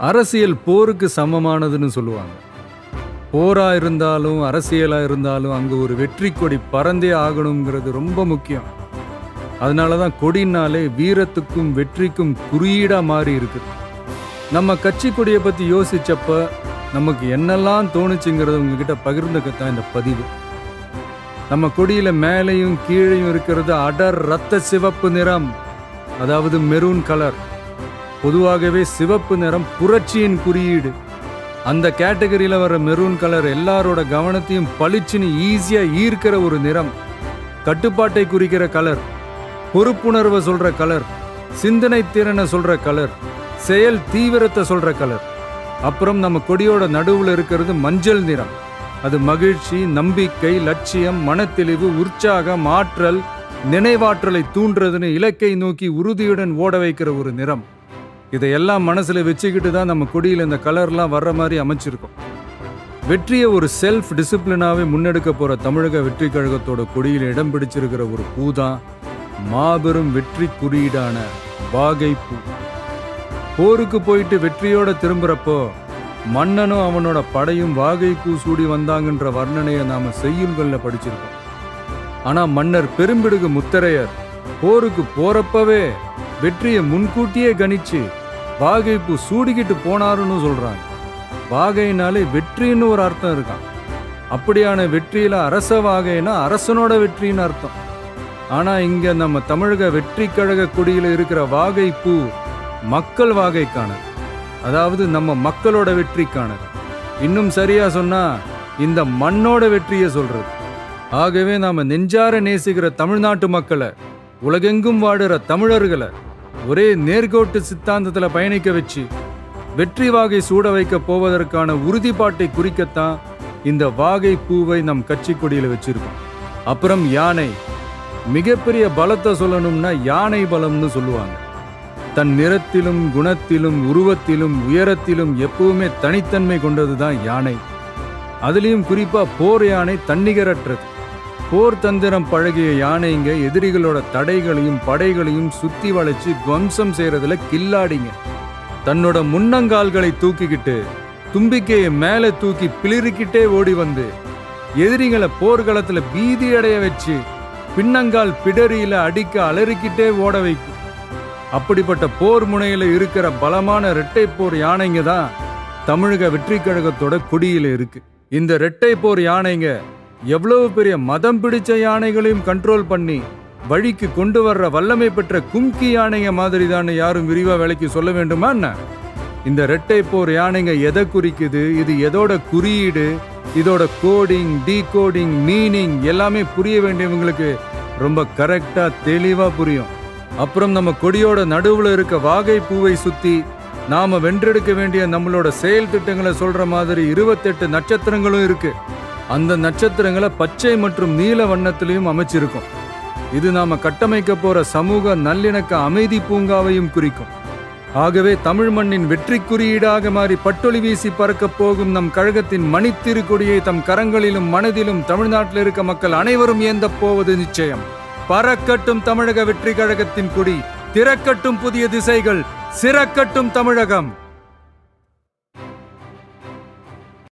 அரசியல் போருக்கு சமமானதுன்னு சொல்லுவாங்க. போரா இருந்தாலும் அரசியலா இருந்தாலும் அங்க ஒரு வெற்றி கொடி பறந்தே ஆகணுங்கிறது ரொம்ப முக்கியம். அதனாலதான் கொடினாலே வீரத்துக்கும் வெற்றிக்கும் குறியீடா மாறி இருக்கு. நம்ம கட்சி கொடியை பத்தி யோசிச்சப்ப நமக்கு என்னெல்லாம் தோணுச்சுங்கிறத உங்ககிட்ட பகிர்ந்துக்கத்தான் இந்த பதிவு. நம்ம கொடியில மேலையும் கீழையும் இருக்கிறது அடர் ரத்த சிவப்பு நிறம், அதாவது மெரூன் கலர். பொதுவாகவே சிவப்பு நிறம் புரட்சியின் குறியீடு. அந்த கேட்டகரியில வர மெரூன் கலர் எல்லாரோட கவனத்தையும் பளிச்சுன்னு ஈஸியா ஈர்க்கிற ஒரு நிறம். கட்டுப்பாட்டை குறிக்கிற கலர், பொறுப்புணர்வை சொல்ற கலர், சிந்தனை திறனை சொல்ற கலர், செயல் தீவிரத்தை சொல்ற கலர். அப்புறம் நம்ம கொடியோட நடுவுல இருக்கிறது மஞ்சள் நிறம். அது மகிழ்ச்சி, நம்பிக்கை, லட்சியம், மனத்தெளிவு, உற்சாகம், ஆற்றல், நினைவாற்றலை தூண்டுறதுன்னு இலக்கை நோக்கி உறுதியுடன் ஓட வைக்கிற ஒரு நிறம். இதையெல்லாம் மனசுல வச்சுக்கிட்டு தான் நம்ம கொடியில இந்த கலர்லாம் வர்ற மாதிரி அமைச்சிருக்கோம். வெற்றியை ஒரு செல்ஃப் டிசிப்ளினாவே முன்னெடுக்க போற தமிழக வெற்றி கழகத்தோட கொடியில இடம் பிடிச்சிருக்கிற ஒரு பூ தான் மாபெரும் வெற்றி குறியீடான வாகை பூ. போருக்கு போயிட்டு வெற்றியோட திரும்புறப்போ மன்னனும் அவனோட படையும் வாகை பூ சூடி வந்தாங்கன்ற வர்ணனையை நாம செய்யுள்கள்ல படிச்சிருக்கோம். ஆனா மன்னர் பெரும்பிடுகு முத்தரையர் போருக்கு போறப்பவே வெற்றியை முன்கூட்டியே கணிச்சு வாகை பூ சூடிக்கிட்டு போனாருன்னு சொல்றாங்க. வாகைனாலே வெற்றின்னு ஒரு அர்த்தம் இருக்கான். அப்படியான வெற்றியில அரச வாகைனா அரசனோட வெற்றின்னு அர்த்தம். ஆனா இங்க நம்ம தமிழக வெற்றி கழக கொடியில இருக்கிற வாகை பூ மக்கள் வாகைக்கானது, அதாவது நம்ம மக்களோட வெற்றிக்கானது. இன்னும் சரியா சொன்னா இந்த மண்ணோட வெற்றியை சொல்றது. ஆகவே நாம நெஞ்சார நேசிக்கிற தமிழ்நாட்டு மக்களை, உலகெங்கும் வாடுற தமிழர்களை ஒரே நேர்கோட்டு சித்தாந்தத்துல பயணிக்க வச்சு வெற்றி வாகை சூட வைக்க போவதற்கான உறுதிப்பாட்டை குறிக்கத்தான் இந்த வாகை பூவை நம் கட்சி கொடியில வச்சிருக்கோம். அப்புறம் யானை. மிகப்பெரிய பலத்தை சொல்லணும்னா யானை பலம்னு சொல்லுவாங்க. தன் நிறத்திலும் குணத்திலும் உருவத்திலும் உயரத்திலும் எப்பவுமே தனித்தன்மை கொண்டதுதான் யானை. அதுலயும் குறிப்பா போர் யானை தன்னிகரற்றது. போர் தந்திரம் பழகிய யானைங்க எதிரிகளோட தடைகளையும் படைகளையும் சுத்தி வளைச்சு துவம்சம் செய்யறதுல கில்லாடிங்க. தன்னோட முன்னங்கால்களை தூக்கிக்கிட்டு தும்பிக்கையை மேல தூக்கி பிளிரிக்கிட்டே ஓடி வந்து எதிரிகளை போர்க்களத்துல பீதி அடைய வச்சு பின்னங்கால் பிடரியில அடிக்க அலறிக்கிட்டே ஓட வைக்கும். அப்படிப்பட்ட போர் முனையில இருக்கிற பலமான இரட்டை போர் யானைங்க தான் தமிழக வெற்றி கழகத்தோட கொடியில இருக்கு. இந்த இரட்டை போர் யானைங்க எவ்வளவு பெரிய மதம் பிடிச்ச யானைகளையும் கண்ட்ரோல் பண்ணி வழிக்கு கொண்டு வர்ற வல்லமை பெற்ற கும்கி யானைங்க மாதிரி தான் யாரும் விரிவா விலைக்கு சொல்ல வேண்டுமா என்ன? இந்த இரட்டை போர் யானைங்க எதை குறிக்குது, இது எதோட குறியீடு, இதோட கோடிங், டீகோடிங், மீனிங் எல்லாமே புரிய வேண்டியவங்களுக்கு ரொம்ப கரெக்டா தெளிவா புரியும். அப்புறம் நம்ம கொடியோட நடுவுல இருக்க வாகை பூவை சுத்தி நாம வென்றெடுக்க வேண்டிய நம்மளோட செயல் திட்டங்களை சொல்ற மாதிரி 28 நட்சத்திரங்களும் இருக்கு. அந்த நட்சத்திரங்களை பச்சை மற்றும் நீல வண்ணத்திலையும் அமைச்சிருக்கும். இது நாம கட்டமைக்க போற சமூக நல்லிணக்க அமைதி பூங்காவையும் குறிக்கும். ஆகவே தமிழ் மண்ணின் வெற்றி குறியீடாக மாறி பட்டொலி வீசி பறக்க போகும் நம் கழகத்தின் மணித்திரு கொடியை தம் கரங்களிலும் மனதிலும் தமிழ்நாட்டில் இருக்க மக்கள் அனைவரும் ஏந்த போவது நிச்சயம். பறக்கட்டும் தமிழக வெற்றி கழகத்தின் கொடி, திறக்கட்டும் புதிய திசைகள், சிறக்கட்டும் தமிழகம்.